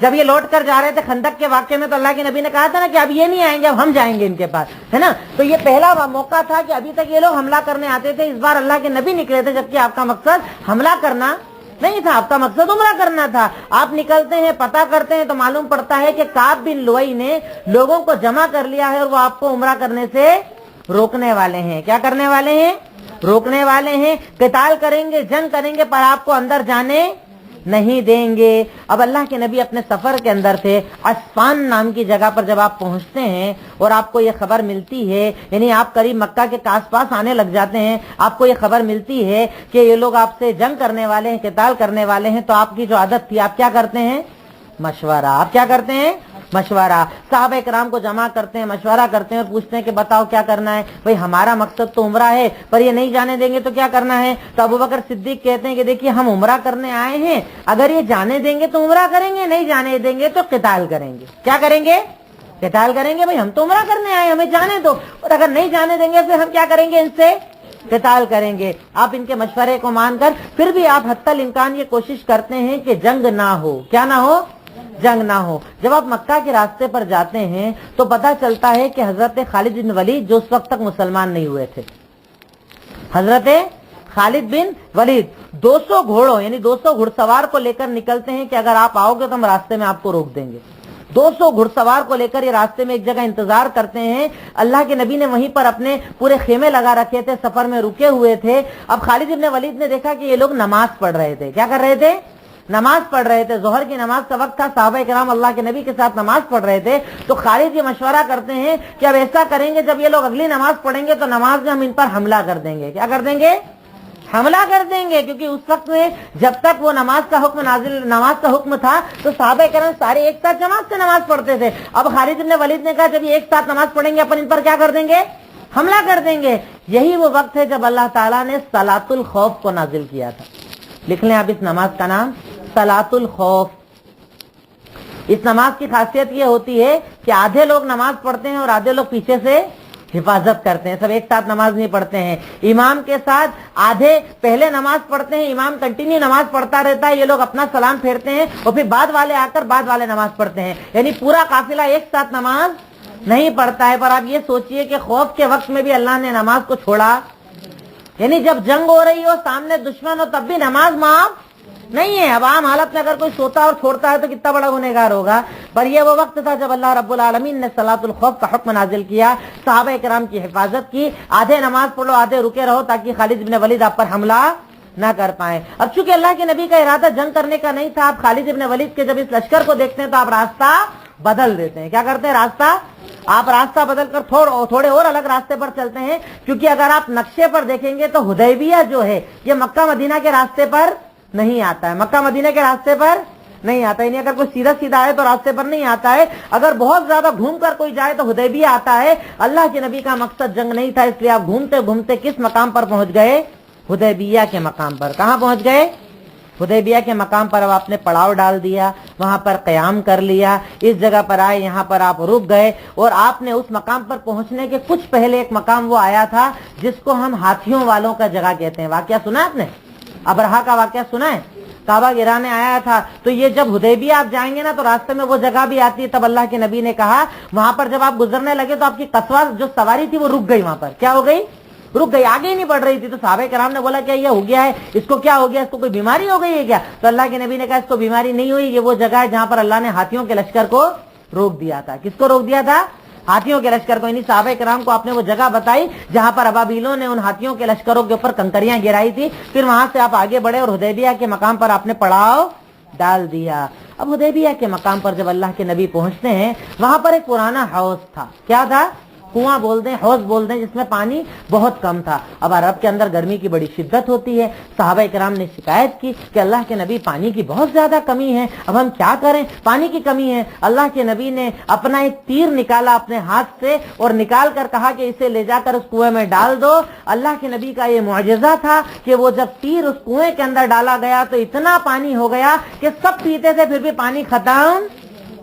جب یہ لوٹ کر جا رہے تھے خندق کے واقعے میں تو اللہ کے نبی نے کہا تھا نا کہ اب یہ نہیں آئیں گے, اب ہم جائیں گے ان کے پاس, ہے نا. تو یہ پہلا موقع تھا کہ ابھی تک یہ لوگ حملہ کرنے آتے تھے, اس بار اللہ کے نبی نکلے تھے, جبکہ آپ کا مقصد حملہ کرنا نہیں تھا, آپ کا مقصد عمرہ کرنا تھا. آپ نکلتے ہیں, پتہ کرتے ہیں تو معلوم پڑتا ہے کہ کعب بن لؤی نے لوگوں کو جمع کر لیا ہے اور وہ آپ کو عمرہ کرنے سے روکنے والے ہیں. کیا کرنے والے ہیں؟ روکنے والے ہیں. قتال کریں گے, جنگ کریں گے, پر آپ کو اندر جانے نہیں دیں گے. اب اللہ کے نبی اپنے سفر کے اندر تھے. عصفان نام کی جگہ پر جب آپ پہنچتے ہیں اور آپ کو یہ خبر ملتی ہے, یعنی آپ قریب مکہ کے آس پاس آنے لگ جاتے ہیں, آپ کو یہ خبر ملتی ہے کہ یہ لوگ آپ سے جنگ کرنے والے ہیں, قتال کرنے والے ہیں, تو آپ کی جو عادت تھی, آپ کیا کرتے ہیں؟ مشورہ. آپ کیا کرتے ہیں؟ مشورہ. صحابہ کرام کو جمع کرتے ہیں, مشورہ کرتے ہیں اور پوچھتے ہیں کہ بتاؤ کیا کرنا ہے. بھئی ہمارا مقصد تو عمرہ ہے, پر یہ نہیں جانے دیں گے تو کیا کرنا ہے؟ تو ابوبکر صدیق کہتے ہیں کہ دیکھیے ہم عمرہ کرنے آئے ہیں, اگر یہ جانے دیں گے تو عمرہ کریں گے, نہیں جانے دیں گے تو قتال کریں گے. کیا کریں گے؟ قتال کریں گے. بھئی ہم تو عمرہ کرنے آئے, ہمیں جانے دو, اور اگر نہیں جانے دیں گے پھر ہم کیا کریں گے؟ ان سے قتال کریں گے. آپ ان کے مشورے کو مان کر پھر بھی آپ حتی الامکان یہ کوشش کرتے ہیں کہ جنگ نہ ہو. کیا نہ ہو؟ جنگ نہ ہو. جب آپ مکہ کے راستے پر جاتے ہیں تو پتہ چلتا ہے کہ حضرت خالد بن ولید جو اس وقت تک مسلمان نہیں ہوئے تھے, حضرت خالد بن ولید 200 گھوڑوں یعنی 200 گھڑ سوار کو لے کر نکلتے ہیں کہ اگر آپ آؤ گے تو ہم راستے میں آپ کو روک دیں گے. 200 گھڑ سوار کو لے کر یہ راستے میں ایک جگہ انتظار کرتے ہیں. اللہ کے نبی نے وہیں پر اپنے پورے خیمے لگا رکھے تھے, سفر میں رکے ہوئے تھے. اب خالد بن ولید نے دیکھا کہ یہ لوگ نماز پڑھ رہے تھے. کیا کر رہے تھے؟ نماز پڑھ رہے تھے. ظہر کی نماز کا وقت تھا, صحابہ کرام اللہ کے نبی کے ساتھ نماز پڑھ رہے تھے. تو خالد یہ مشورہ کرتے ہیں کہ اب ایسا کریں گے, جب یہ لوگ اگلی نماز پڑھیں گے تو نماز میں ہم ان پر حملہ کر دیں گے. کیا کر دیں گے؟ حملہ کر دیں گے. کیونکہ اس وقت میں جب تک وہ نماز کا حکم تھا تو صحابہ کرام سارے ایک ساتھ جماعت سے نماز پڑھتے تھے. اب خالد بن ولید نے کہا جب یہ ایک ساتھ نماز پڑھیں گے اپن ان پر کیا کر دیں گے؟ حملہ کر دیں گے. یہی وہ وقت ہے جب اللہ تعالیٰ نے صلاۃ الخوف کو نازل کیا تھا. لکھ لیں آپ اس نماز کا نام, صلاۃ الخوف. اس نماز کی خاصیت یہ ہوتی ہے کہ آدھے لوگ نماز پڑھتے ہیں اور آدھے لوگ پیچھے سے حفاظت کرتے ہیں. سب ایک ساتھ نماز نہیں پڑھتے ہیں. امام کے ساتھ آدھے پہلے نماز پڑھتے ہیں, امام کنٹینیو نماز پڑھتا رہتا ہے, یہ لوگ اپنا سلام پھیرتے ہیں اور پھر بعد والے آ کر بعد والے نماز پڑھتے ہیں. یعنی پورا قافلہ ایک ساتھ نماز نہیں پڑھتا ہے. پر آپ یہ سوچئے کہ خوف کے وقت میں بھی اللہ نے نماز کو چھوڑا. یعنی جب جنگ ہو رہی ہو, سامنے دشمن ہو, تب بھی نماز معاف نہیں ہے. اب عام حالت میں اگر کوئی سوتا اور چھوڑتا ہے تو کتنا بڑا گنہگار ہوگا. پر یہ وہ وقت تھا جب اللہ رب العالمین نے صلاۃ الخوف کا حکم نازل کیا, صحابہ کرام کی حفاظت کی. آدھے نماز پڑھو, آدھے رکے رہو, تاکہ خالد بن ولید آپ پر حملہ نہ کر پائیں. اب چونکہ اللہ کے نبی کا ارادہ جنگ کرنے کا نہیں تھا, آپ خالد بن ولید کے جب اس لشکر کو دیکھتے ہیں تو آپ راستہ بدل دیتے ہیں. کیا کرتے ہیں؟ آپ راستہ بدل کر تھوڑے اور الگ راستے پر چلتے ہیں. کیونکہ اگر آپ نقشے پر دیکھیں گے تو حدیبیہ جو ہے یہ مکہ مدینہ کے راستے پر نہیں آتا ہے. مکہ مدینہ کے راستے پر نہیں آتا ہے. یعنی اگر کوئی سیدھا سیدھا آئے تو راستے پر نہیں آتا ہے. اگر بہت زیادہ گھوم کر کوئی جائے تو حدیبیہ آتا ہے. اللہ کے نبی کا مقصد جنگ نہیں تھا, اس لیے آپ گھومتے گھومتے کس مقام پر پہنچ گئے؟ حدیبیہ کے مقام پر. کہاں پہنچ گئے؟ حدیبیہ کے مقام پر. اب آپ نے پڑاؤ ڈال دیا, وہاں پر قیام کر لیا, اس جگہ پر آئے, یہاں پر آپ رک گئے. اور آپ نے اس مقام پر پہنچنے کے کچھ پہلے ایک مقام وہ آیا تھا جس کو ہم ہاتھیوں والوں کا جگہ کہتے ہیں. واقعہ سنا آپ نے؟ ابرہا کا واقعہ سنا ہے؟ کعبہ گرانے آیا تھا. تو یہ جب حدیبیہ آپ جائیں گے نا تو راستے میں وہ جگہ بھی آتی ہے. تب اللہ کے نبی نے کہا, وہاں پر جب آپ گزرنے لگے تو آپ کی قصوہ جو سواری تھی وہ رک گئی. وہاں پر کیا ہو گئی؟ رک گئی, آگے ہی نہیں بڑھ رہی تھی. تو صحابہ کرام نے بولا کیا یہ ہو گیا ہے, اس کو کیا ہو گیا, اس کو کوئی بیماری ہو گئی ہے کیا؟ تو اللہ کے نبی نے کہا اس کو بیماری نہیں ہوئی, یہ وہ جگہ ہے جہاں پر اللہ نے ہاتھیوں کے لشکر کو روک دیا تھا. کس کو روک دیا تھا؟ ہاتھیوں کے لشکر کو. یعنی صحابہ کرام کو آپ نے وہ جگہ بتائی جہاں پر ابابیلوں نے ان ہاتھیوں کے لشکروں کے اوپر کنکریاں گرائی تھی. پھر وہاں سے آپ آگے بڑھے اور حدیبیہ کے مقام پر آپ نے پڑاؤ ڈال دیا. اب حدیبیہ کے مقام پر جب اللہ کے نبی پہنچتے ہیں, وہاں پر ایک پرانا حوض تھا. کیا تھا؟ کنواں بول دیں, حوض بول دیں, جس میں پانی بہت کم تھا. اب عرب کے اندر گرمی کی بڑی شدت ہوتی ہے. صحابہ کرام نے شکایت کی کہ اللہ کے نبی پانی کی بہت زیادہ کمی ہے, اب ہم کیا کریں, پانی کی کمی ہے. اللہ کے نبی نے اپنا ایک تیر نکالا اپنے ہاتھ سے اور نکال کر کہا کہ اسے لے جا کر اس کنویں میں ڈال دو. اللہ کے نبی کا یہ معجزہ تھا کہ وہ جب تیر اس کنویں کے اندر ڈالا گیا تو اتنا پانی ہو گیا کہ سب پیتے تھے, پھر بھی پانی ختم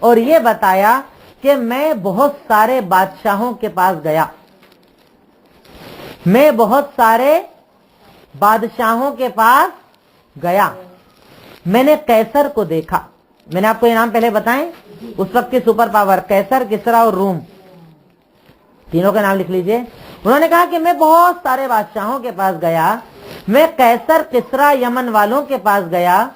اور یہ بتایا کہ میں بہت سارے بادشاہوں کے پاس گیا، میں بہت سارے بادشاہوں کے پاس گیا، میں نے قیصر کو دیکھا. میں نے آپ کو یہ نام پہلے بتائیں، اس وقت کی سپر پاور قیصر، کسرا اور روم، تینوں کے نام لکھ لیجئے. انہوں نے کہا کہ میں بہت سارے بادشاہوں کے پاس گیا، میں قیصر، کسرا، یمن والوں کے پاس گیا،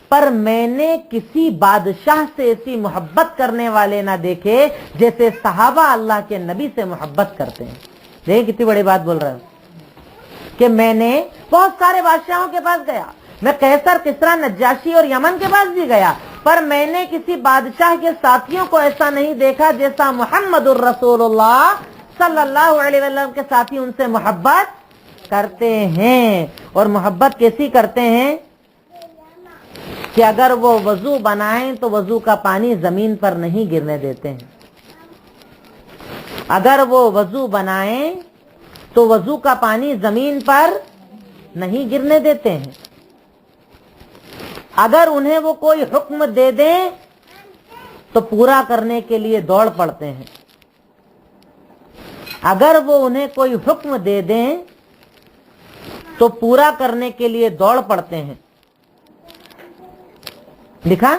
پر میں نے کسی بادشاہ سے ایسی محبت کرنے والے نہ دیکھے جیسے صحابہ اللہ کے نبی سے محبت کرتے ہیں. دیکھیں کتنی بڑی بات بول رہے ہیں کہ میں نے بہت سارے بادشاہوں کے پاس گیا، میں قیصر، کسرا، نجاشی اور یمن کے پاس بھی گیا، پر میں نے کسی بادشاہ کے ساتھیوں کو ایسا نہیں دیکھا جیسا محمد الرسول اللہ صلی اللہ علیہ وسلم کے ساتھی ان سے محبت کرتے ہیں. اور محبت کیسی کرتے ہیں کہ اگر وہ وضو بنائیں تو وضو کا پانی زمین پر نہیں گرنے دیتے ہیں. اگر وہ وضو بنائیں تو وضو کا پانی زمین پر نہیں گرنے دیتے ہیں. اگر انہیں وہ کوئی حکم دے دیں تو پورا کرنے کے لیے دوڑ پڑتے ہیں. اگر وہ انہیں کوئی حکم دے دیں تو پورا کرنے کے لیے دوڑ پڑتے ہیں. لکھا،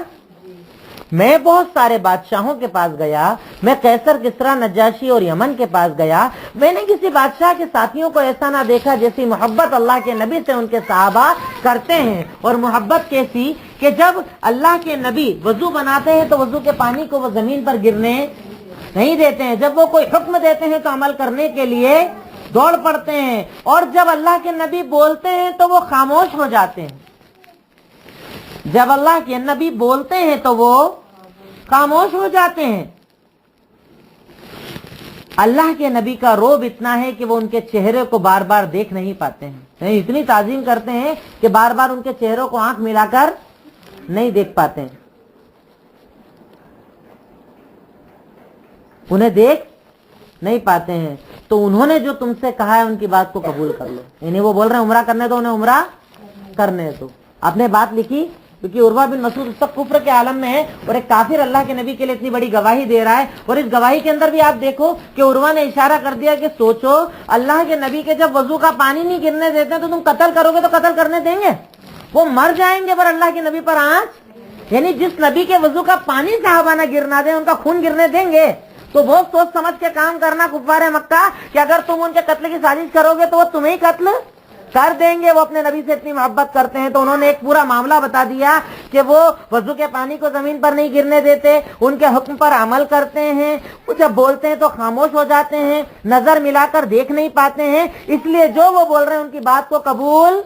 میں بہت سارے بادشاہوں کے پاس گیا، میں قیصر، کسرا، نجاشی اور یمن کے پاس گیا، میں نے کسی بادشاہ کے ساتھیوں کو ایسا نہ دیکھا جیسی محبت اللہ کے نبی سے ان کے صحابہ کرتے ہیں. اور محبت کیسی کہ جب اللہ کے نبی وضو بناتے ہیں تو وضو کے پانی کو وہ زمین پر گرنے نہیں دیتے ہیں. جب وہ کوئی حکم دیتے ہیں تو عمل کرنے کے لیے دوڑ پڑتے ہیں، اور جب اللہ کے نبی بولتے ہیں تو وہ خاموش ہو جاتے ہیں. جب اللہ کے نبی بولتے ہیں تو وہ خاموش ہو جاتے ہیں. اللہ کے نبی کا روب اتنا ہے کہ وہ ان کے چہرے کو بار بار دیکھ نہیں پاتے ہیں، اتنی تعظیم کرتے ہیں کہ بار بار ان کے چہروں کو آنکھ ملا کر نہیں دیکھ پاتے ہیں. انہیں دیکھ نہیں پاتے ہیں. تو انہوں نے جو تم سے کہا ہے ان کی بات کو قبول کر لو. یعنی وہ بول رہے ہیں عمرہ کرنے دو، انہیں عمرہ کرنے دو. آپ نے بات لکھی کیونکہ عروہ بن مسعود اس وقت کفر کے عالم میں ہے اور ایک کافر اللہ کے نبی کے لیے اتنی بڑی گواہی دے رہا ہے. اور اس گواہی کے اندر بھی آپ دیکھو کہ عروہ نے اشارہ کر دیا کہ سوچو اللہ کے نبی کے جب وضو کا پانی نہیں گرنے دیتے تو تم قتل کرو گے تو قتل کرنے دیں گے؟ وہ مر جائیں گے پر اللہ کے نبی پر آنچ، یعنی جس نبی کے وضو کا پانی صحابہ نہ گرنا دیں ان کا خون گرنے دیں گے. تو بہت سوچ سمجھ کے کام کرنا کفار مکہ کہ اگر تم ان کے قتل کی سازش کرو گے تو وہ تمہیں قتل کر دیں گے. وہ اپنے نبی سے اتنی محبت کرتے ہیں. تو انہوں نے ایک پورا معاملہ بتا دیا کہ وہ وضو کے پانی کو زمین پر نہیں گرنے دیتے، ان کے حکم پر عمل کرتے ہیں، وہ جب بولتے ہیں تو خاموش ہو جاتے ہیں، نظر ملا کر دیکھ نہیں پاتے ہیں. اس لیے جو وہ بول رہے ہیں ان کی بات کو قبول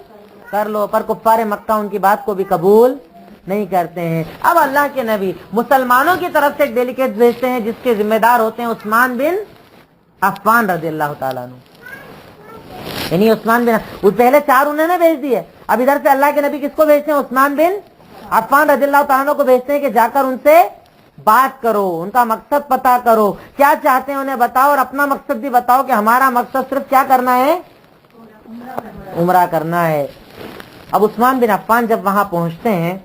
کر لو. پر کفار مکہ ان کی بات کو بھی قبول نہیں کرتے ہیں. اب اللہ کے نبی مسلمانوں کی طرف سے ایک ڈیلیگیٹ بھیجتے ہیں جس کے ذمہ دار ہوتے ہیں عثمان بن عفان رضی اللہ تعالیٰ عنہ. یعنی عثمان بن، پہلے 4 انہوں نے بھیج دیے، اب ادھر سے اللہ کے نبی کس کو بھیجتے ہیں؟ عثمان بن عفان رضی اللہ تعالیٰ عنہ کو بھیجتے ہیں کہ جا کر ان سے بات کرو، ان کا مقصد پتا کرو، کیا چاہتے ہیں انہیں بتاؤ، اور اپنا مقصد بھی بتاؤ کہ ہمارا مقصد صرف کیا کرنا ہے؟ عمرہ کرنا ہے. اب عثمان بن عفان جب وہاں پہنچتے ہیں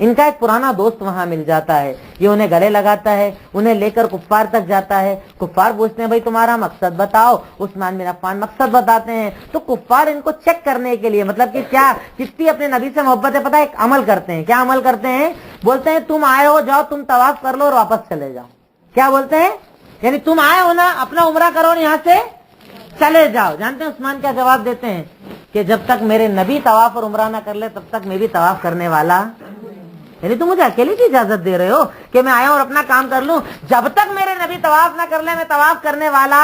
ان کا ایک پرانا دوست وہاں مل جاتا ہے. یہ انہیں گلے لگاتا ہے، انہیں لے کر کفار تک جاتا ہے. کفار پوچھتے ہیں بھائی تمہارا مقصد بتاؤ. عثمان بن عفان مقصد بتاتے ہیں. تو کفار ان کو چیک کرنے کے لیے، مطلب کہ کیا کتنی اپنے نبی سے محبت ہے پتہ ہے، ایک عمل کرتے ہیں. کیا عمل کرتے ہیں؟ بولتے ہیں تم آئے ہو، جاؤ تم طواف کر لو اور واپس چلے جاؤ. کیا بولتے ہیں؟ یعنی تم آئے ہو نا، اپنا عمرہ کرو اور یہاں سے چلے جاؤ. جانتے ہیں عثمان کیا جواب دیتے ہیں؟ کہ جب تک میرے نبی طواف اور عمرہ نہ کر لے تب تک میں بھی طواف کرنے والا. یعنی تم مجھے اکیلی کی اجازت دے رہے ہو کہ میں آیا اور اپنا کام کر لوں؟ جب تک میرے نبی طواف نہ کر لے میں طواف کرنے والا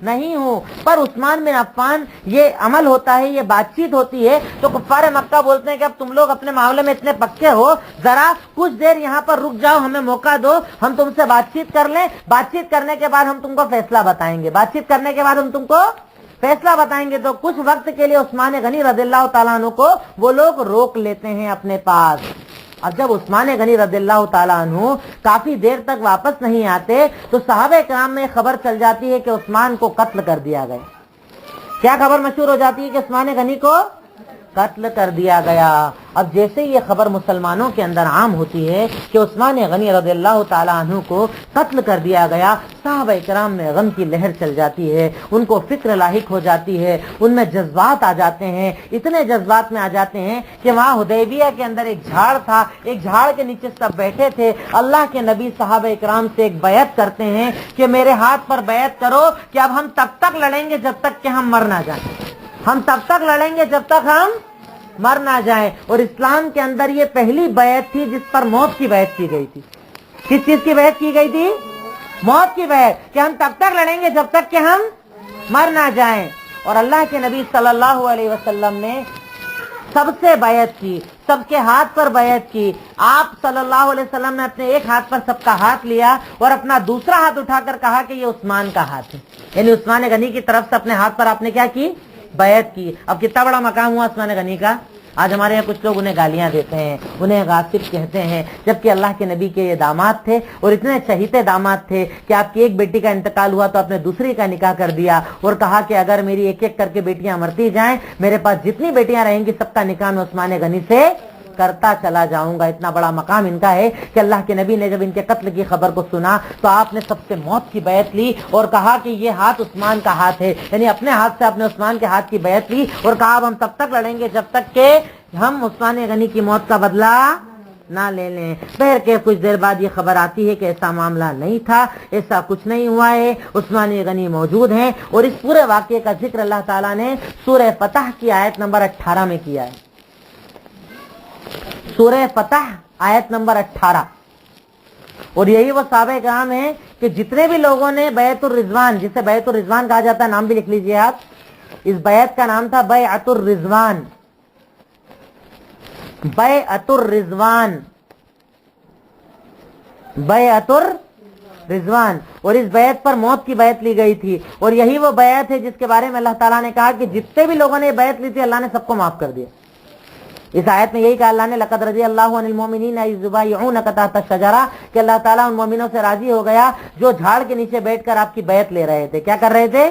نہیں ہوں. پر عثمان بن عفان یہ عمل ہوتا ہے، یہ بات چیت ہوتی ہے. تو کفار مکہ بولتے ہیں کہ اب تم لوگ اپنے معاملے میں اتنے پکے ہو، ذرا کچھ دیر یہاں پر رک جاؤ، ہمیں موقع دو، ہم تم سے بات چیت کر لیں. بات چیت کرنے کے بعد ہم تم کو فیصلہ بتائیں گے. بات چیت کرنے کے بعد ہم تم کو فیصلہ بتائیں گے. تو کچھ وقت کے لیے عثمان غنی رضی اللہ تعالیٰ عنہ کو وہ لوگ روک لیتے ہیں اپنے پاس. اور جب عثمان غنی رضی اللہ تعالیٰ عنہ کافی دیر تک واپس نہیں آتے تو صحابہ کرام میں خبر چل جاتی ہے کہ عثمان کو قتل کر دیا گیا. کیا خبر مشہور ہو جاتی ہے کہ عثمان غنی کو قتل کر دیا گیا۔ اب جیسے یہ خبر مسلمانوں کے اندر عام ہوتی ہے کہ عثمان غنی رضی اللہ تعالیٰ عنہ کو قتل کر دیا گیا، صحابہ کرام میں غم کی لہر چل جاتی ہے، ان کو فکر لاحق ہو جاتی ہے، ان میں جذبات آ جاتے ہیں، اتنے جذبات میں آ جاتے ہیں کہ وہاں حدیبیہ کے اندر ایک جھاڑ تھا، ایک جھاڑ کے نیچے سب بیٹھے تھے، اللہ کے نبی صحابہ کرام سے ایک بیعت کرتے ہیں کہ میرے ہاتھ پر بیعت کرو کہ اب ہم تب تک لڑیں گے جب تک کہ ہم مر نہ جائیں، ہم تب تک لڑیں گے جب تک ہم مر نہ جائیں۔ اور اسلام کے اندر یہ پہلی بیعت تھی جس پر موت کی بیعت کی گئی تھی۔ کس چیز کی بیعت کی گئی تھی؟ موت کی بیعت، کہ ہم تب تک لڑیں گے جب تک کہ ہم مر نہ جائیں۔ اور اللہ کے نبی صلی اللہ علیہ وسلم نے سب سے بیعت کی، سب کے ہاتھ پر بیعت کی۔ آپ صلی اللہ علیہ وسلم نے اپنے ایک ہاتھ پر سب کا ہاتھ لیا اور اپنا دوسرا ہاتھ اٹھا کر کہا کہ یہ عثمان کا ہاتھ ہے، یعنی عثمان غنی کی طرف سے اپنے ہاتھ پر آپ نے کیا کی؟ بیعت کی۔ اب کتنا بڑا مقام ہوا عثمان غنی کا۔ آج ہمارے یہاں کچھ لوگ انہیں گالیاں دیتے ہیں، انہیں غاصب کہتے ہیں، جبکہ اللہ کے نبی کے یہ داماد تھے اور اتنے چہیتے داماد تھے کہ آپ کی ایک بیٹی کا انتقال ہوا تو آپ نے دوسری کا نکاح کر دیا اور کہا کہ اگر میری ایک ایک کر کے بیٹیاں مرتی جائیں، میرے پاس جتنی بیٹیاں رہیں گی سب کا نکاح میں عثمان غنی سے کرتا چلا جاؤں گا۔ اتنا بڑا مقام ان کا ہے کہ اللہ کے نبی نے جب ان کے قتل کی خبر کو سنا تو آپ نے سب سے موت کی بیعت لی اور کہا کہ یہ ہاتھ عثمان کا ہاتھ ہے، یعنی اپنے ہاتھ سے اپنے عثمان کے ہاتھ کی بیعت لی اور کہا اب ہم تب تک لڑیں گے جب تک کہ ہم عثمان غنی کی موت کا بدلہ نہ لے لیں۔ بہر کے کچھ دیر بعد یہ خبر آتی ہے کہ ایسا معاملہ نہیں تھا، ایسا کچھ نہیں ہوا ہے، عثمان غنی موجود ہیں۔ اور اس پورے واقعے کا ذکر اللہ تعالیٰ نے سورہ فتح کی آیت نمبر 18 میں کیا ہے۔ سورہ فتح آیت نمبر 18۔ اور یہی وہ صحابہ کرام ہیں کہ جتنے بھی لوگوں نے بیعت الرضوان، جسے بیعت الرضوان کہا جاتا ہے، نام بھی لکھ لیجئے آپ، اس بیعت کا نام تھا بیعت الرضوان، بیعت الرضوان، بیعت الرضوان۔ اور اس بیعت پر موت کی بیعت لی گئی تھی، اور یہی وہ بیعت ہے جس کے بارے میں اللہ تعالیٰ نے کہا کہ جتنے بھی لوگوں نے یہ بیعت لی تھی اللہ نے سب کو معاف کر دیا۔ اس آیت میں یہی کہا اللہ نے لقد رضی اللہ عن المؤمنین اذ یبایعونک تحت الشجرہ، کہ اللہ تعالیٰ ان مومنوں سے راضی ہو گیا جو جھاڑ کے نیچے بیٹھ کر آپ کی بیعت لے رہے تھے۔ کیا کر رہے تھے؟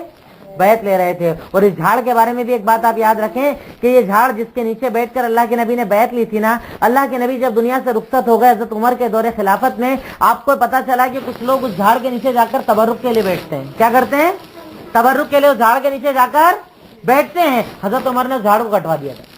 بیعت لے رہے تھے۔ اور اس جھاڑ کے بارے میں بھی ایک بات آپ یاد رکھیں کہ یہ جھاڑ جس کے نیچے بیٹھ کر اللہ کے نبی نے بیعت لی تھی نا، اللہ کے نبی جب دنیا سے رخصت ہو گئے حضرت عمر کے دور خلافت میں، آپ کو پتا چلا کہ کچھ لوگ اس جھاڑ کے نیچے جا کر تبرک کے لیے بیٹھتے ہیں۔ کیا کرتے ہیں؟ تبرک کے لیے اس جھاڑ کے نیچے جا کر بیٹھتے ہیں۔ حضرت عمر نے اس جھاڑ کو کٹوا دیا تھا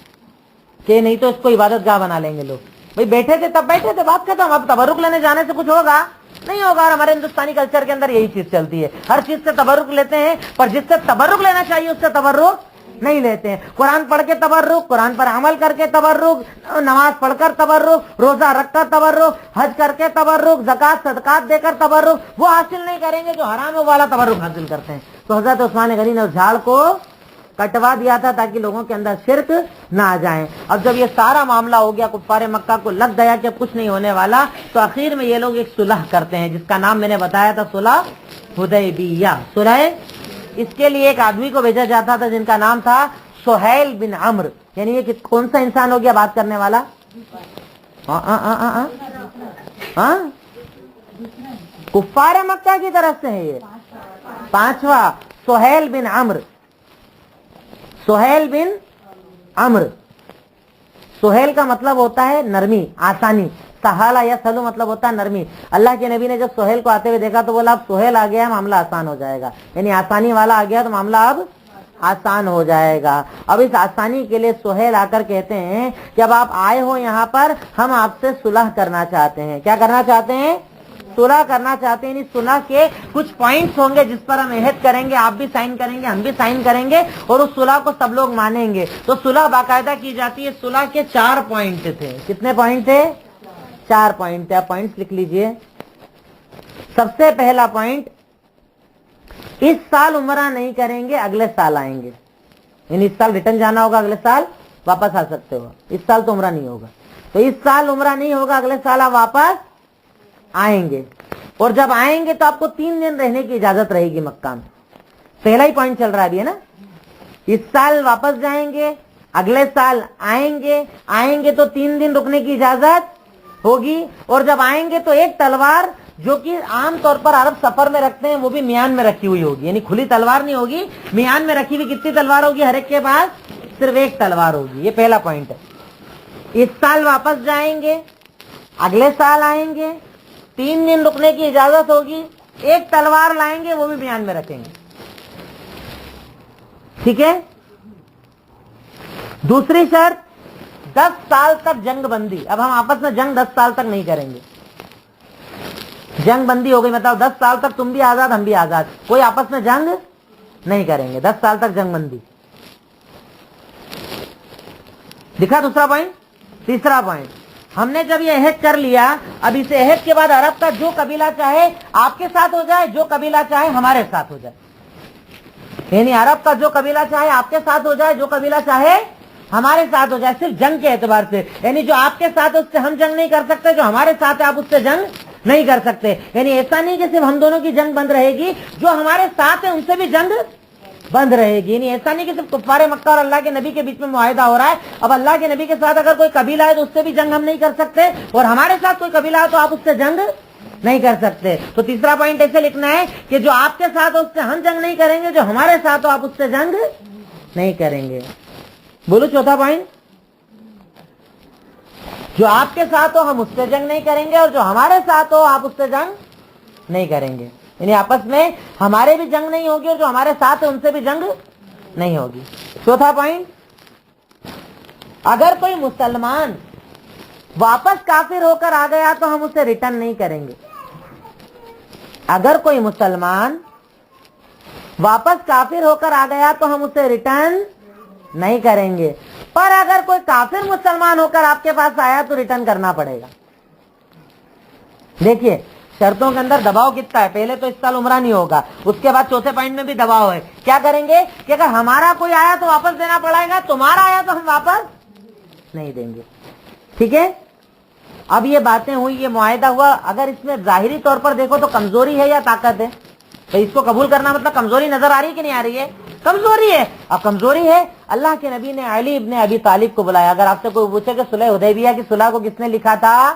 کہ نہیں تو اس کو عبادت گاہ بنا لیں گے لوگ۔ بھائی بیٹھے تھے تب بیٹھے تھے، بات ختم۔ اب تبرک لینے جانے سے کچھ ہوگا نہیں ہوگا۔ اور ہمارے ہندوستانی کلچر کے اندر یہی چیز چلتی ہے، ہر چیز سے تبرک لیتے ہیں، پر جس سے تبرک لینا چاہیے اس سے تبرک نہیں لیتے ہیں۔ قرآن پڑھ کے تبرک، قرآن پر عمل کر کے تبرک، نماز پڑھ کر تبرک، روزہ رکھ کر تبرک، حج کر کے تبرک، زکات صدقات دے کر تبرک، وہ حاصل نہیں کریں گے جو حرام والا تبرک حاصل کرتے ہیں۔ تو حضرت عثمان غنی نے اس جھاڑ کو کٹوا دیا تھا تاکہ لوگوں کے اندر شرک نہ آ جائیں۔ اب جب یہ سارا معاملہ ہو گیا، کفار مکہ کو لگ گیا کہ اب کچھ نہیں ہونے والا، تو آخر میں یہ لوگ ایک صلح کرتے ہیں جس کا نام میں نے بتایا تھا صلح حدیبیہ۔ صلح، اس کے لیے ایک آدمی کو بھیجا جاتا تھا جن کا نام تھا سہیل بن عمرو، یعنی یہ کون سا انسان ہو گیا بات کرنے والا؟ کفار مکہ کی طرف سے ہے یہ پانچواں، سہیل بن عمرو، سہیل بن عمرو۔ سہیل کا مطلب ہوتا ہے نرمی، آسانی۔ سہالہ یا سلو مطلب ہوتا ہے نرمی۔ اللہ کے نبی نے جب سہیل کو آتے ہوئے دیکھا تو بولا اب سہیل آ گیا معاملہ آسان ہو جائے گا، یعنی آسانی والا آ گیا تو معاملہ اب آسان ہو جائے گا۔ اب اس آسانی کے لیے سہیل آ کر کہتے ہیں کہ اب آپ آئے ہو یہاں پر، ہم آپ سے صلح کرنا چاہتے ہیں۔ کیا کرنا چاہتے ہیں؟ صلح کرنا چاہتے ہیں۔ یعنی صلح کے کچھ پوائنٹس ہوں گے جس پر ہم عہد کریں گے، آپ بھی سائن کریں گے، ہم بھی سائن کریں گے، اور اس صلح کو سب لوگ مانیں گے۔ تو صلح باقاعدہ کی جاتی ہے۔ صلح کے 4 پوائنٹ تھے۔ کتنے پوائنٹ تھے؟ 4 پوائنٹ تھے۔ پوائنٹس لکھ لیجئے۔ سب سے پہلا پوائنٹ، اس سال عمرہ نہیں کریں گے، اگلے سال آئیں گے، یعنی اس سال ریٹرن جانا ہوگا، اگلے سال واپس آ سکتے ہو۔ اس سال تو عمرہ نہیں ہوگا، تو اس سال عمرہ نہیں ہوگا، اگلے سال آپ واپس آئیں گے، اور جب آئیں گے تو آپ کو 3 دن رہنے کی اجازت رہے گی مکہ میں۔ پہلا ہی پوائنٹ چل رہا ہے نا، اس سال واپس جائیں گے، اگلے سال آئیں گے تو 3 دن رکنے کی اجازت ہوگی، اور جب آئیں گے تو ایک تلوار جو کہ عام طور پر عرب سفر میں رکھتے ہیں وہ بھی میان میں رکھی ہوئی ہوگی، یعنی کھلی تلوار نہیں ہوگی، میان میں رکھی ہوئی کتنی تلوار ہوگی ہر ایک کے پاس؟ صرف ایک تلوار ہوگی. یہ پہلا پوائنٹ ہے. اس سال واپس جائیں گے, اگلے سال آئیں گے, 3 دن رکنے کی اجازت ہوگی, ایک تلوار لائیں گے, وہ بھی بیان میں رکھیں گے. ٹھیک ہے. دوسری شرط 10 سال تک جنگ بندی. اب ہم آپس میں جنگ 10 سال تک نہیں کریں گے. جنگ بندی ہو گئی, مطلب 10 سال تک تم بھی آزاد ہم بھی آزاد, کوئی آپس میں جنگ نہیں کریں گے. 10 سال تک جنگ بندی. دکھا دوسرا پوائنٹ. تیسرا پوائنٹ, ہم نے جب یہ عہد کر لیا, اب اس عہد کے بعد عرب کا جو قبیلہ چاہے آپ کے ساتھ ہو جائے, جو قبیلہ چاہے ہمارے ساتھ ہو جائے. یعنی عرب کا جو قبیلہ چاہے آپ کے ساتھ ہو جائے, جو قبیلہ چاہے ہمارے ساتھ ہو جائے, صرف جنگ کے اعتبار سے. یعنی جو آپ کے ساتھ ہے اس سے ہم جنگ نہیں کر سکتے, جو ہمارے ساتھ ہے آپ اس سے جنگ نہیں کر سکتے. یعنی ایسا نہیں کہ صرف ہم دونوں کی جنگ بند رہے گی, جو ہمارے ساتھ ہے ان سے بھی جنگ بند رہے گی. یعنی ایسا نہیں کہ صرف کفار مکہ اور اللہ کے نبی کے بیچ میں معاہدہ ہو رہا ہے. اب اللہ کے نبی کے ساتھ اگر کوئی قبیلہ ہے تو اس سے بھی جنگ ہم نہیں کر سکتے, اور ہمارے ساتھ کوئی قبیلہ ہے تو آپ اس سے جنگ نہیں کر سکتے. تو تیسرا پوائنٹ ایسے لکھنا ہے کہ جو آپ کے ساتھ ہو اس سے ہم جنگ نہیں کریں گے, جو ہمارے ساتھ ہو آپ اس سے جنگ نہیں کریں گے. بولو چوتھا پوائنٹ, جو آپ کے ساتھ ہو ہم اس سے جنگ نہیں کریں گے, اور جو ہمارے ساتھ ہو آپ اس سے جنگ نہیں کریں گے. یعنی آپس میں ہمارے بھی جنگ نہیں ہوگی, اور جو ہمارے ساتھ ہے ان سے بھی جنگ نہیں ہوگی. چوتھا پوائنٹ, اگر کوئی مسلمان واپس کافر ہو کر آ گیا تو ہم اسے ریٹرن نہیں کریں گے. اگر کوئی مسلمان واپس کافر ہو کر آ گیا تو ہم اسے ریٹرن نہیں کریں گے, پر اگر کوئی کافر مسلمان ہو کر آپ کے پاس آیا تو ریٹرن کرنا پڑے گا. دیکھیے شرطوں کے اندر دباؤ کتنا ہے. پہلے تو اس سال عمرہ نہیں ہوگا, اس کے بعد چوتھے پوائنٹ میں بھی دباؤ ہے. کیا کریں گے کہ اگر ہمارا کوئی آیا تو واپس دینا پڑے گا, تمہارا آیا تو ہم واپس نہیں دیں گے. ٹھیک ہے. اب یہ باتیں ہوئی, یہ معاہدہ ہوا. اگر اس میں ظاہری طور پر دیکھو تو کمزوری ہے یا طاقت ہے؟ تو اس کو قبول کرنا مطلب کمزوری نظر آ رہی ہے کہ نہیں آ رہی ہے؟ کمزوری ہے. اب کمزوری ہے, اللہ کے نبی نے علی ابن ابی طالب کو بلایا. اگر آپ سے کوئی پوچھے کہ صلح حدیبیہ کی صلح کو کس نے لکھا تھا,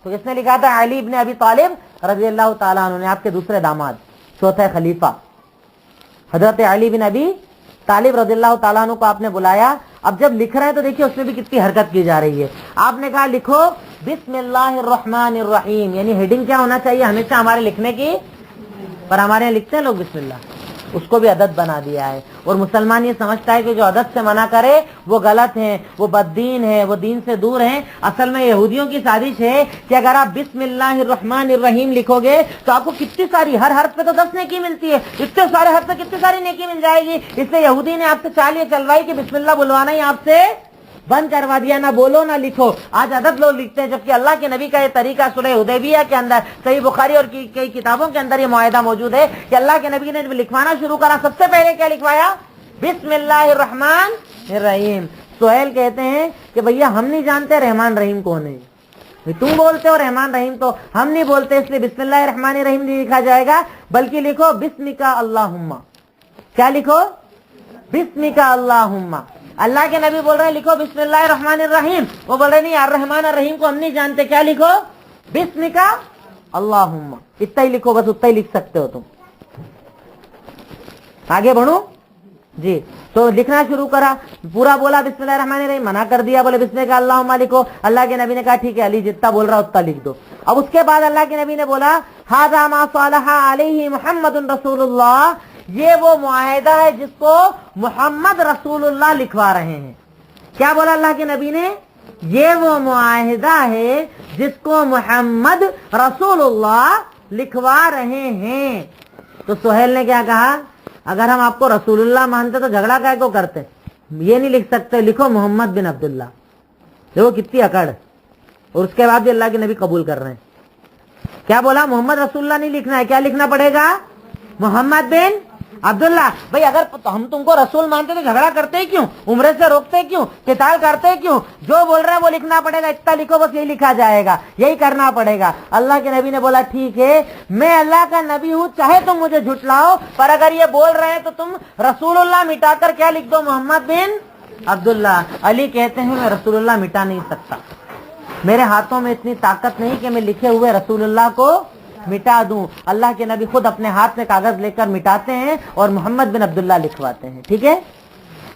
تو کس نے لکھا تھا؟ علی ابن ابی طالب رضی اللہ تعالیٰ عنہ نے, آپ کے دوسرے داماد, چوتھے خلیفہ حضرت علی بن ابی طالب رضی اللہ تعالیٰ عنہ کو آپ نے بلایا. اب جب لکھ رہے ہیں تو دیکھیے اس میں بھی کتنی حرکت کی جا رہی ہے. آپ نے کہا لکھو بسم اللہ الرحمن الرحیم. یعنی ہیڈنگ کیا ہونا چاہیے ہمیشہ ہمارے لکھنے کی, پر ہمارے یہاں لکھتے ہیں لوگ بسم اللہ, اس کو بھی عدد بنا دیا ہے. اور مسلمان یہ سمجھتا ہے کہ جو عدد سے منع کرے وہ غلط ہیں, وہ بددین ہے, وہ دین سے دور ہیں. اصل میں یہودیوں کی سازش ہے کہ اگر آپ بسم اللہ الرحمن الرحیم لکھو گے تو آپ کو کتنی ساری, ہر حرف پہ تو 10 نیکی ملتی ہے, اتنے سارے حرف پہ کتنی ساری نیکی مل جائے گی. اس لیے یہودی نے آپ سے چالیے چلوائی کہ بسم اللہ بلوانا ہی آپ سے بند کروا دیا, نہ بولو نہ لکھو. آج عدد لوگ لکھتے ہیں, جبکہ اللہ کے نبی کا یہ طریقہ صلح حدیبیہ کے اندر, صحیح بخاری اور کئی کتابوں کے اندر یہ معاہدہ موجود ہے کہ اللہ کے نبی نے جب لکھوانا شروع کرا سب سے پہلے کیا لکھوایا؟ بسم اللہ الرحمن الرحیم. سہیل کہتے ہیں کہ بھیا ہم نہیں جانتے رحمان رحیم کون ہے, تم بولتے ہو رحمان رحیم تو ہم نہیں بولتے, اس لیے بسم اللہ الرحمن الرحیم نہیں لکھا جائے گا, بلکہ لکھو بسمک اللہم. کیا لکھو؟ بسمک اللہم. اللہ کے نبی بول رہے ہیں لکھو بسم اللہ الرحمن الرحیم, وہ بول رہے نہیں الرحمن الرحیم کو ہم نہیں جانتے, کیا لکھو؟ بسمک اللہم. اتنا ہی لکھو, بس اتنا ہی لکھ سکتے ہو تم. آگے بڑھو جی. تو لکھنا شروع کرا, پورا بولا بسم اللہ الرحمن الرحیم, منع کر دیا, بولے بسمک اللہم لکھو. اللہ کے نبی نے کہا ٹھیک ہے علی جتنا بول رہا اتنا لکھ دو. اب اس کے بعد اللہ کے نبی نے بولا ھذا ما صالح علیہ محمد رسول اللہ, یہ وہ معاہدہ ہے جس کو محمد رسول اللہ لکھوا رہے ہیں. کیا بولا اللہ کے نبی نے؟ یہ وہ معاہدہ ہے جس کو محمد رسول اللہ لکھوا رہے ہیں. تو سہیل نے کیا کہا, اگر ہم آپ کو رسول اللہ مانتے تو جھگڑا کیا کو کرتے, یہ نہیں لکھ سکتے, لکھو محمد بن عبداللہ. دیکھو کتنی اکڑ. اور اس کے بعد بھی اللہ کے نبی قبول کر رہے ہیں. کیا بولا؟ محمد رسول اللہ نہیں لکھنا ہے, کیا لکھنا پڑے گا؟ محمد بن عبداللہ. بھائی اگر ہم تم کو رسول مانتے تو جھگڑا کرتے کیوں, عمرے سے روکتے کیوں, قتال کرتے کیوں؟ جو بول رہا ہے وہ لکھنا پڑے گا, اتنا لکھو بس یہی لکھا جائے گا, یہی کرنا پڑے گا. اللہ کے نبی نے بولا ٹھیک ہے میں اللہ کا نبی ہوں, چاہے تم مجھے جھٹلاؤ, پر اگر یہ بول رہے ہیں تو تم رسول اللہ مٹا کر کیا لکھ دو؟ محمد بن عبداللہ. علی کہتے ہیں میں رسول اللہ مٹا نہیں سکتا, میرے ہاتھوں میں اتنی طاقت نہیں کہ میں لکھے ہوئے رسول اللہ کو مٹا دوں. اللہ کے نبی خود اپنے ہاتھ میں کاغذ لے کر مٹاتے ہیں اور محمد بن عبداللہ لکھواتے ہیں. ٹھیک ہے.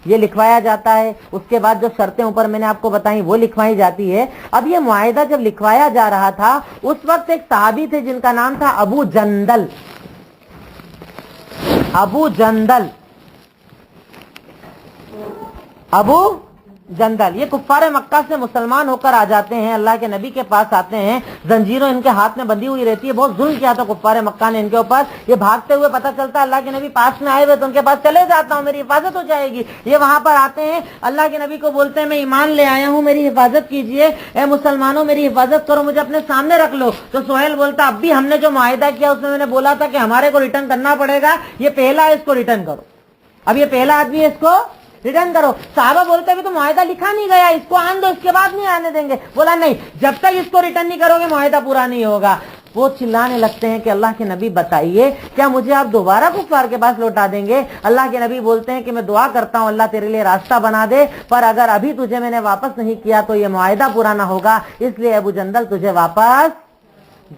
یہ لکھوایا جاتا ہے، اس کے بعد جو شرطیں اوپر میں نے آپ کو بتائیں وہ لکھوائی جاتی ہے۔ اب یہ معاہدہ جب لکھوایا جا رہا تھا اس وقت ایک صحابی تھے جن کا نام تھا ابو جندل۔ ابو جندل، ابو جندل یہ کفار مکہ سے مسلمان ہو کر آ جاتے ہیں، اللہ کے نبی کے پاس آتے ہیں، زنجیروں ان کے ہاتھ میں بندھی ہوئی رہتی ہے، بہت ظلم کیا تھا کفار مکہ نے ان کے اوپر۔ یہ بھاگتے ہوئے پتہ چلتا ہے اللہ کے نبی پاس میں آئے ہوئے تو ان کے پاس چلے جاتا ہوں، میری حفاظت ہو جائے گی۔ یہ وہاں پر آتے ہیں، اللہ کے نبی کو بولتے ہیں میں ایمان لے آیا ہوں، میری حفاظت کیجئے، اے مسلمانوں میری حفاظت کرو، مجھے اپنے سامنے رکھ لو۔ تو سہیل بولتا اب بھی ہم نے جو معاہدہ کیا اس میں نے بولا تھا کہ ہمارے کو ریٹرن کرنا پڑے گا، یہ پہلا ہے اس کو ریٹرن کرو، اب یہ پہلا آدمی ہے اس کو ریٹرن کرو۔ صحابہ بولتے ہیں تو معاہدہ لکھا نہیں گیا، اس کو آن دو، اس کے بعد نہیں آنے دیں گے۔ بولا نہیں، جب تک اس کو ریٹرن نہیں کرو گے معاہدہ پورا نہیں ہوگا۔ وہ چلانے لگتے ہیں کہ اللہ کے نبی بتائیے کیا مجھے آپ دوبارہ کفار کے پاس لوٹا دیں گے؟ اللہ کے نبی بولتے ہیں کہ میں دعا کرتا ہوں اللہ تیرے لیے راستہ بنا دے، پر اگر ابھی تجھے میں نے واپس نہیں کیا تو یہ معاہدہ پورا نہ ہوگا، اس لیے ابو جندل تجھے واپس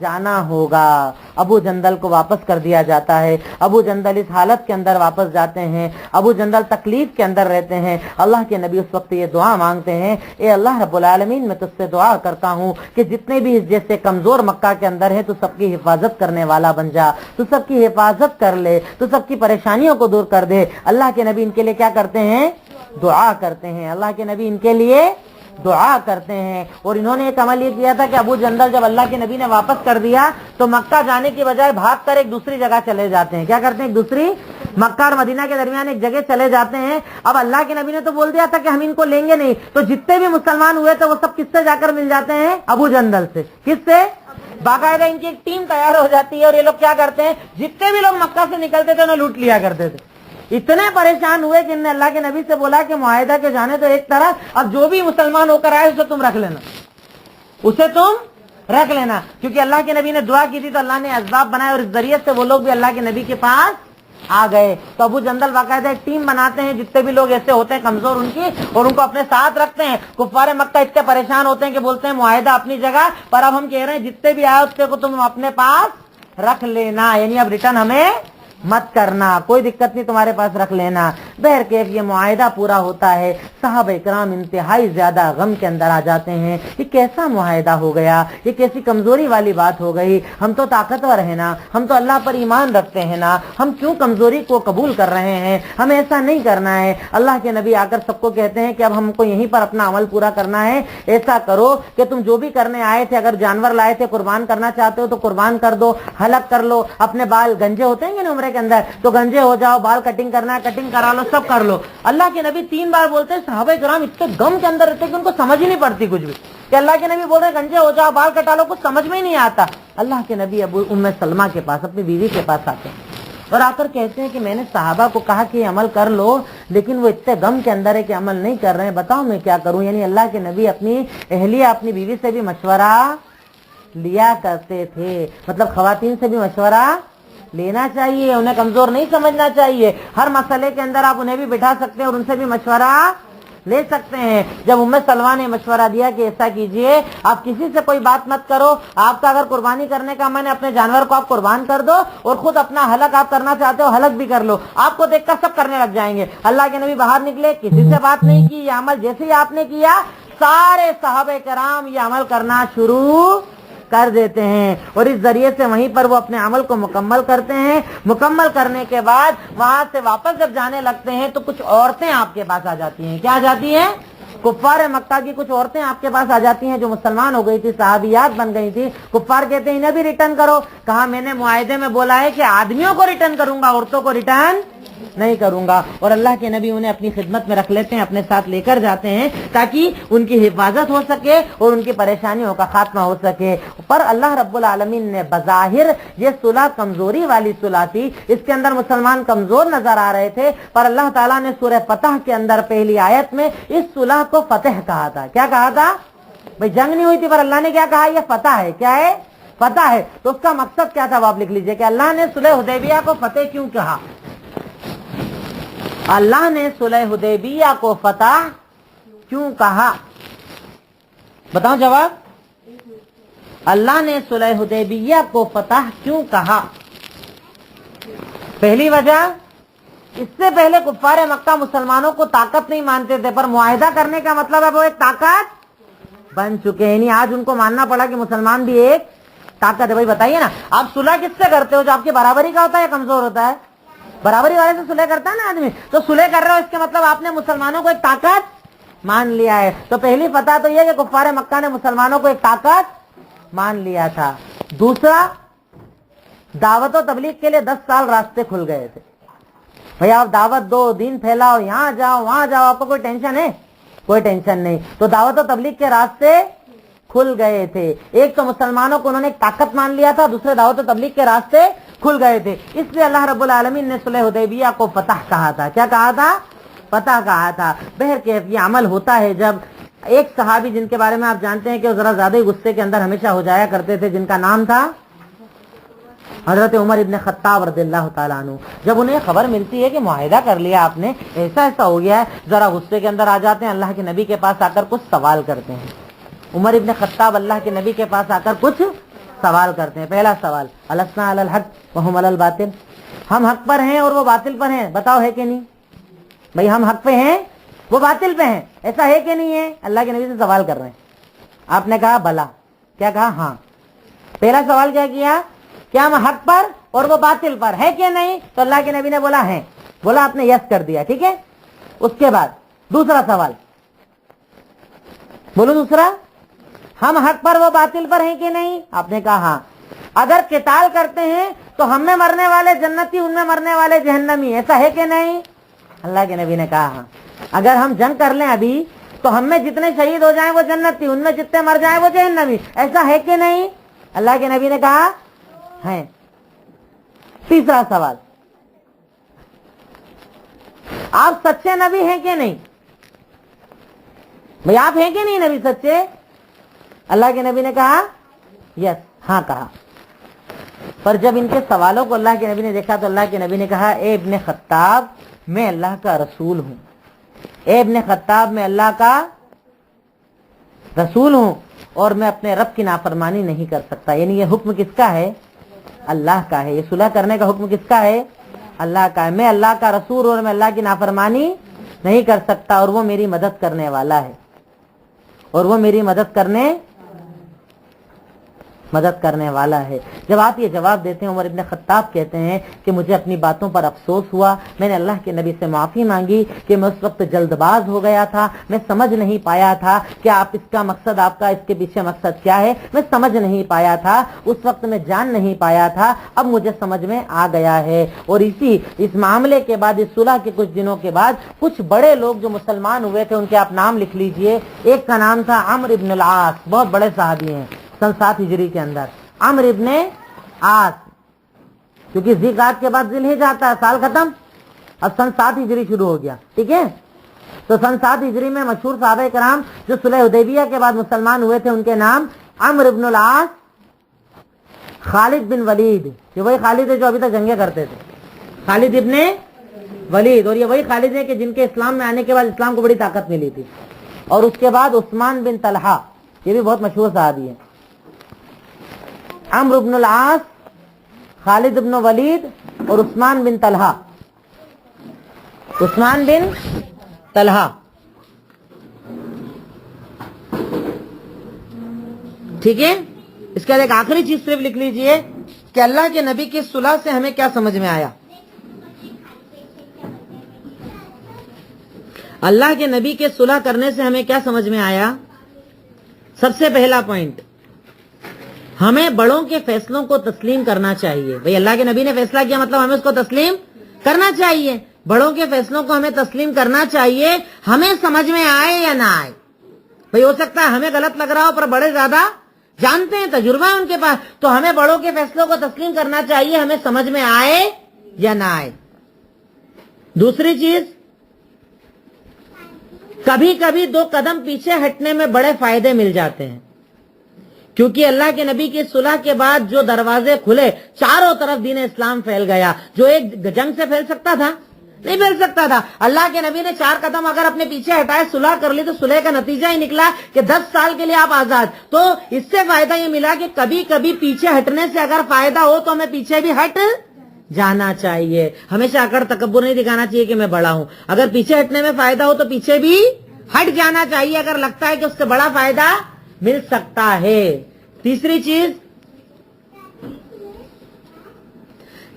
جانا ہوگا۔ ابو جندل کو واپس کر دیا جاتا ہے۔ ابو جندل اس حالت کے اندر واپس جاتے ہیں، ابو جندل تکلیف کے اندر رہتے ہیں۔ اللہ کے نبی اس وقت یہ دعا مانگتے ہیں، اے اللہ رب العالمین میں تجھ سے دعا کرتا ہوں کہ جتنے بھی اس جیسے کمزور مکہ کے اندر ہے تو سب کی حفاظت کرنے والا بن جا، تو سب کی حفاظت کر لے، تو سب کی پریشانیوں کو دور کر دے۔ اللہ کے نبی ان کے لیے کیا کرتے ہیں؟ دعا کرتے ہیں۔ اللہ کے نبی ان کے لیے دعا کرتے ہیں۔ اور انہوں نے ایک عمل یہ کیا تھا کہ ابو جندل جب اللہ کے نبی نے واپس کر دیا تو مکہ جانے کی بجائے بھاگ کر ایک دوسری جگہ چلے جاتے ہیں۔ کیا کرتے ہیں؟ ایک دوسری مکہ اور مدینہ کے درمیان ایک جگہ چلے جاتے ہیں۔ اب اللہ کے نبی نے تو بول دیا تھا کہ ہم ان کو لیں گے نہیں، تو جتنے بھی مسلمان ہوئے تھے وہ سب کس سے جا کر مل جاتے ہیں؟ ابو جندل سے۔ کس سے؟ باقاعدہ ان کی ایک ٹیم تیار ہو جاتی ہے اور یہ لوگ کیا کرتے ہیں؟ جتنے بھی لوگ مکہ سے نکلتے تھے انہیں لوٹ لیا کرتے تھے۔ اتنے پریشان ہوئے کہ انہوں نے اللہ کے نبی سے بولا کہ معاہدہ کے جانے تو ایک طرح، اب جو بھی مسلمان ہو کر آئے اسے تم رکھ لینا، اسے تم رکھ لینا، کیونکہ اللہ کے نبی نے دعا کی تھی تو اللہ نے اسباب بنائے اور اس ذریعے سے وہ لوگ بھی اللہ کے نبی کے پاس آ گئے۔ تو ابو جندل باقاعدہ ایک ٹیم بناتے ہیں، جتنے بھی لوگ ایسے ہوتے ہیں کمزور ان کی، اور ان کو اپنے ساتھ رکھتے ہیں۔ کفار مکہ اتنے پریشان ہوتے ہیں کہ بولتے ہیں معاہدہ اپنی جگہ، پر اب ہم کہہ رہے ہیں جتنے بھی آئے اتنے کو تم اپنے پاس رکھ لینا، یعنی اب ریٹرن ہمیں مت کرنا، کوئی دقت نہیں، تمہارے پاس رکھ لینا۔ بہرکیف یہ معاہدہ پورا ہوتا ہے، صحابہ کرام انتہائی زیادہ غم کے اندر آ جاتے ہیں۔ یہ کیسا معاہدہ ہو گیا، یہ کیسی کمزوری والی بات ہو گئی، ہم تو طاقتور ہیں نا، ہم تو اللہ پر ایمان رکھتے ہیں نا، ہم کیوں کمزوری کو قبول کر رہے ہیں؟ ہمیں ایسا نہیں کرنا ہے۔ اللہ کے نبی آ کر سب کو کہتے ہیں کہ اب ہم کو یہیں پر اپنا عمل پورا کرنا ہے، ایسا کرو کہ تم جو بھی کرنے آئے تھے، اگر جانور لائے تھے قربان کرنا چاہتے ہو تو قربان کر دو، حلق کر لو، اپنے بال گنجے ہوتے ہیں عمرے کے اندر تو گنجے ہو جاؤ، بال کٹنگ کرنا ہے کٹنگ کرا لو، سب کر لو۔ اللہ کے نبی 3 بار بولتے ہیں، صحابہ کرام اتنے غم کے اندر رہتے کہ ان کو سمجھ ہی نہیں پڑتی کچھ بھی، کہ اللہ کے نبی بول رہے ہیں گنجے ہو جاؤ، بال کٹا لو، کچھ سمجھ میں ہی نہیں آتا۔ اللہ کے نبی ابو ام سلمہ کے پاس اپنی بیوی کے پاس آتے ہیں اور آ کر کہتے ہیں کہ میں نے صحابہ کو کہا کہ عمل کر لو، لیکن وہ اتنے غم کے اندر ہے کہ عمل نہیں کر رہے ہیں، بتاؤ میں کیا کروں؟ یعنی اللہ کے نبی اپنی اہلیہ اپنی بیوی سے بھی مشورہ لیا کرتے تھے، مطلب خواتین سے بھی مشورہ لینا چاہیے، انہیں کمزور نہیں سمجھنا چاہیے۔ ہر مسئلے کے اندر آپ انہیں بھی بٹھا سکتے ہیں اور ان سے بھی مشورہ لے سکتے ہیں۔ جب ام سلمہ نے مشورہ دیا کہ ایسا کیجئے، آپ کسی سے کوئی بات مت کرو، آپ کا اگر قربانی کرنے کا من ہے اپنے جانور کو آپ قربان کر دو، اور خود اپنا حلق آپ کرنا چاہتے ہو حلق بھی کر لو، آپ کو دیکھ کر سب کرنے لگ جائیں گے۔ اللہ کے نبی باہر نکلے، کسی سے بات نہیں کی، یہ عمل جیسے ہی آپ نے کیا سارے صحابہ کرام یہ عمل کرنا شروع کر دیتے ہیں، اور اس ذریعے سے وہیں پر وہ اپنے عمل کو مکمل کرتے ہیں۔ مکمل کرنے کے بعد وہاں سے واپس جب جانے لگتے ہیں تو کچھ عورتیں آپ کے پاس آ جاتی ہیں۔ کیا آ جاتی ہیں؟ کفار مکہ کی کچھ عورتیں آپ کے پاس آ جاتی ہیں جو مسلمان ہو گئی تھی، صحابیات بن گئی تھی۔ کفار کہتے ہیں انہیں بھی ریٹرن کرو، کہا میں نے معاہدے میں بولا ہے کہ آدمیوں کو ریٹرن کروں گا، عورتوں کو ریٹرن نہیں کروں گا۔ اور اللہ کے نبی انہیں اپنی خدمت میں رکھ لیتے ہیں، اپنے ساتھ لے کر جاتے ہیں تاکہ ان کی حفاظت ہو سکے اور ان کی پریشانیوں کا خاتمہ ہو سکے۔ پر اللہ رب العالمین نے بظاہر یہ صلح کمزوری والی صلح تھی، اس کے اندر مسلمان کمزور نظر آ رہے تھے، پر اللہ تعالیٰ نے سورہ فتح کے اندر پہلی آیت میں اس صلح کو فتح کہا تھا۔ کیا کہا تھا؟ بھئی جنگ نہیں ہوئی تھی، پر اللہ نے کیا کہا؟ یہ فتح ہے۔ کیا ہے؟ فتح ہے۔ تو اس کا مقصد کیا تھا وہ آپ لکھ لیجئے کہ اللہ نے صلح حدیبیہ کو فتح کیوں کہا؟ اللہ نے صلح حدیبیہ کو فتح کیوں کہا؟ بتاؤ جواب۔ اللہ نے صلح حدیبیہ کو فتح کیوں کہا؟ پہلی وجہ اس سے پہلے کفار مکہ مسلمانوں کو طاقت نہیں مانتے تھے، پر معاہدہ کرنے کا مطلب ہے وہ ایک طاقت بن چکے ہیں، یعنی آج ان کو ماننا پڑا کہ مسلمان بھی ایک طاقت ہے۔ بھائی بتائیے نا، آپ صلح کس سے کرتے ہو؟ جو آپ کی برابری کا ہوتا ہے یا کمزور ہوتا ہے؟ برابری والے سے صلح کرتا ہے نا آدمی، تو صلح کر رہے ہو اس کے مطلب آپ نے مسلمانوں کو ایک طاقت مان لیا ہے۔ تو پہلی فتح تو یہ کہ کفار مکہ نے مسلمانوں کو ایک طاقت مان لیا تھا۔ دوسرا، دعوت و تبلیغ کے لیے 10 سال راستے کھل گئے تھے۔ بھئی آپ دعوت دو، دین پھیلاؤ، یہاں جاؤ وہاں جاؤ، آپ کو کوئی ٹینشن ہے؟ کوئی ٹینشن نہیں۔ تو دعوت و تبلیغ کے راستے کھل گئے تھے۔ ایک تو مسلمانوں کو انہوں نے ایک طاقت مان لیا تھا، دوسرے دعوت و تبلیغ کے راستے کھل گئے تھے۔ اس لیے اللہ رب العالمین نے صلح حدیبیہ کو فتح کہا تھا۔ کیا کہا تھا؟ فتح کہا تھا۔ بہرکیف یہ عمل ہوتا ہے جب ایک صحابی جن کے بارے میں آپ جانتے ہیں کہ وہ ذرا زیادہ ہی غصے کے اندر ہمیشہ ہو جایا کرتے تھے، جن کا نام تھا حضرت عمر ابن خطاب رضی اللہ تعالیٰ عنہ، جب انہیں خبر ملتی ہے کہ معاہدہ کر لیا آپ نے، ایسا ہو گیا ہے، ذرا غصے کے اندر آ جاتے ہیں، اللہ کے نبی کے پاس آ کر کچھ سوال کرتے ہیں۔ عمر ابن خطاب اللہ کے نبی کے پاس آ کر کچھ سوال کرتے ہیں۔ پہلا سوال، السنا علی الحق وہم علی الباطل، ہم حق پر ہیں اور وہ باطل پر ہیں، بتاؤ ہے کہ نہیں؟ بھئی ہم حق پہ ہیں، وہ باطل پہ ہیں، ایسا ہے کہ نہیں ہے؟ اللہ کے نبی سے سوال کر رہے ہیں۔ آپ نے کہا بلا، کیا کہا؟ ہاں۔ پہلا سوال کیا کیا؟ کیا ہم حق پر اور وہ باطل پر ہے کہ نہیں؟ تو اللہ کے نبی نے بولا ہے، بولا آپ نے یس کر دیا، ٹھیک ہے۔ اس کے بعد دوسرا سوال، بولو دوسرا، ہم حق پر وہ باطل پر ہیں کہ نہیں؟ آپ نے کہا ہاں۔ اگر قتال کرتے ہیں تو ہم میں مرنے والے جنتی، ان میں مرنے والے جہنمی، ایسا ہے کہ نہیں؟ اللہ کے نبی نے کہا ہاں۔ اگر ہم جنگ کر لیں ابھی تو ہم میں جتنے شہید ہو جائیں وہ جنتی، ان میں جتنے مر جائیں وہ جہنمی، ایسا ہے کہ نہیں؟ اللہ کے نبی نے کہا ہے۔ تیسرا سوال، آپ سچے نبی ہیں کہ نہیں؟ بھئی آپ ہیں کہ نہیں نبی سچے؟ اللہ کے نبی نے کہا یس، ہاں کہا۔ پر جب ان کے سوالوں کو اللہ کے نبی نے دیکھا تو اللہ کے نبی نے کہا، اے ابن خطاب میں اللہ کا رسول ہوں، اے ابن خطاب میں اللہ کا رسول ہوں اور میں اپنے رب کی نافرمانی نہیں کر سکتا۔ یعنی یہ حکم کس کا ہے؟ اللہ کا ہے۔ یہ صلح کرنے کا حکم کس کا ہے؟ اللہ کا ہے۔ میں اللہ کا رسول اور میں اللہ کی نافرمانی نہیں کر سکتا، اور وہ میری مدد کرنے والا ہے، اور وہ میری مدد کرنے والا ہے۔ جب آپ یہ جواب دیتے ہیں، عمر ابن خطاب کہتے ہیں کہ مجھے اپنی باتوں پر افسوس ہوا، میں نے اللہ کے نبی سے معافی مانگی کہ میں اس وقت جلد باز ہو گیا تھا، میں سمجھ نہیں پایا تھا کہ آپ اس کا مقصد، آپ کا اس کے پیچھے مقصد کیا ہے، میں سمجھ نہیں پایا تھا، اس وقت میں جان نہیں پایا تھا، اب مجھے سمجھ میں آ گیا ہے۔ اور اس معاملے کے بعد، اس صلح کے کچھ دنوں کے بعد، کچھ بڑے لوگ جو مسلمان ہوئے تھے ان کے آپ نام لکھ لیجئے۔ ایک کا نام تھا عمرو ابن العاص، بہت بڑے صحابی ہیں، سن 7 ہجری کے اندر، عمرو ابن عاص، کیونکہ ذی قعدہ کے بعد ذی الحجہ آتا ہے، سال ختم، اب سن 7 ہجری شروع ہو گیا، ٹھیک ہے۔ تو سن 7 ہجری میں مشہور صحابہ کرام جو صلح حدیبیہ کے بعد مسلمان ہوئے تھے، ان کے نام عمرو ابن العاص، خالد بن ولید، یہ وہی خالد ہے جو ابھی تک جنگیں کرتے تھے، خالد ابن ولید، اور یہ وہی خالد ہے کہ جن کے اسلام میں آنے کے بعد اسلام کو بڑی طاقت ملی تھی۔ اور اس کے بعد عثمان بن طلحہ، یہ بھی بہت مشہور صحابی ہے۔ عمرو بن العاص، خالد بن ولید اور عثمان بن طلحہ، عثمان بن طلحہ، ٹھیک ہے۔ اس کے بعد ایک آخری چیز صرف لکھ لیجئے کہ اللہ کے نبی کی صلح سے ہمیں کیا سمجھ میں آیا۔ اللہ کے نبی کے صلح کرنے سے ہمیں کیا سمجھ میں آیا؟ سب سے پہلا پوائنٹ، ہمیں بڑوں کے فیصلوں کو تسلیم کرنا چاہیے۔ بھئی اللہ کے نبی نے فیصلہ کیا، مطلب ہمیں اس کو تسلیم کرنا چاہیے۔ بڑوں کے فیصلوں کو ہمیں تسلیم کرنا چاہیے، ہمیں سمجھ میں آئے یا نہ آئے۔ بھئی ہو سکتا ہے ہمیں غلط لگ رہا ہو، پر بڑے زیادہ جانتے ہیں، تجربہ ہے ان کے پاس، تو ہمیں بڑوں کے فیصلوں کو تسلیم کرنا چاہیے، ہمیں سمجھ میں آئے یا نہ آئے۔ دوسری چیز، کبھی کبھی 2 قدم پیچھے ہٹنے میں بڑے فائدے مل جاتے ہیں، کیونکہ اللہ کے نبی کی صلح کے بعد جو دروازے کھلے، چاروں طرف دین اسلام پھیل گیا۔ جو ایک جنگ سے پھیل سکتا تھا، نہیں پھیل سکتا تھا۔ اللہ کے نبی نے 4 قدم اگر اپنے پیچھے ہٹائے، صلح کر لی، تو صلح کا نتیجہ ہی نکلا کہ 10 سال کے لیے آپ آزاد۔ تو اس سے فائدہ یہ ملا کہ کبھی کبھی پیچھے ہٹنے سے اگر فائدہ ہو تو ہمیں پیچھے بھی ہٹ جانا چاہیے. ہمیشہ اکڑ تکبر نہیں دکھانا چاہیے کہ میں بڑا ہوں. اگر پیچھے ہٹنے میں فائدہ ہو تو پیچھے بھی ہٹ جانا چاہیے اگر لگتا ہے کہ اس سے بڑا فائدہ مل سکتا ہے. تیسری چیز,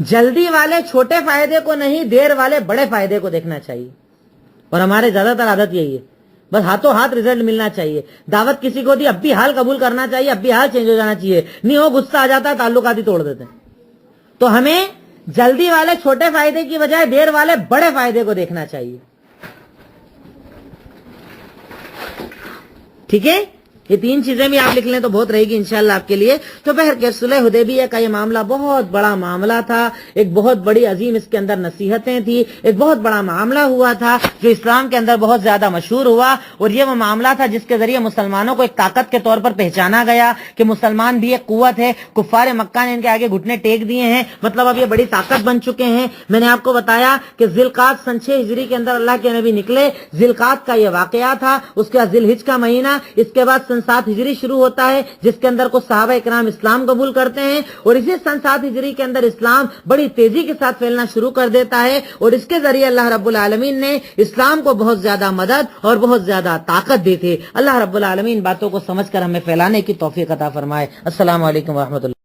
جلدی والے چھوٹے فائدے کو نہیں, دیر والے بڑے فائدے کو دیکھنا چاہیے. اور ہمارے زیادہ تر عادت یہی ہے, بس ہاتھوں ہاتھ ریزلٹ ملنا چاہیے. دعوت کسی کو دی, اب بھی حال قبول کرنا چاہیے, اب بھی حال چینج ہو جانا چاہیے. نہیں ہو غصہ آ جاتا ہے, تعلقات ہی توڑ دیتے ہیں. تو ہمیں جلدی والے چھوٹے فائدے کی بجائے دیر والے بڑے فائدے کو دیکھنا چاہیے. ٹھیک ہے, یہ تین چیزیں بھی آپ لکھ لیں تو بہت رہے گی انشاءاللہ آپ کے لیے. تو بہرکیف صلح حدیبیہ کا یہ معاملہ بہت بڑا معاملہ تھا, ایک بہت بڑی عظیم اس کے اندر نصیحتیں تھی, ایک بہت بڑا معاملہ ہوا تھا جو اسلام کے اندر بہت زیادہ مشہور ہوا. اور یہ وہ معاملہ تھا جس کے ذریعے مسلمانوں کو ایک طاقت کے طور پر پہچانا گیا کہ مسلمان بھی ایک قوت ہے. کفار مکہ نے ان کے آگے گھٹنے ٹیک دیے ہیں, مطلب اب یہ بڑی طاقت بن چکے ہیں. میں نے آپ کو بتایا کہ ذی القعدہ سن 6 ہجری کے اندر اللہ کے نبی نکلے. ذی القعدہ کا یہ واقعہ تھا. اس کے بعد ذی الحجہ کا مہینہ, اس کے بعد سن 7 ہجری شروع ہوتا ہے جس کے اندر کچھ صحابہ اکرام اسلام قبول کرتے ہیں. اور اسی سن 7 ہجری کے اندر اسلام بڑی تیزی کے ساتھ پھیلنا شروع کر دیتا ہے. اور اس کے ذریعے اللہ رب العالمین نے اسلام کو بہت زیادہ مدد اور بہت زیادہ طاقت دی تھی. اللہ رب العالمین باتوں کو سمجھ کر ہمیں پھیلانے کی توفیق عطا فرمائے. السلام علیکم ورحمۃ اللہ.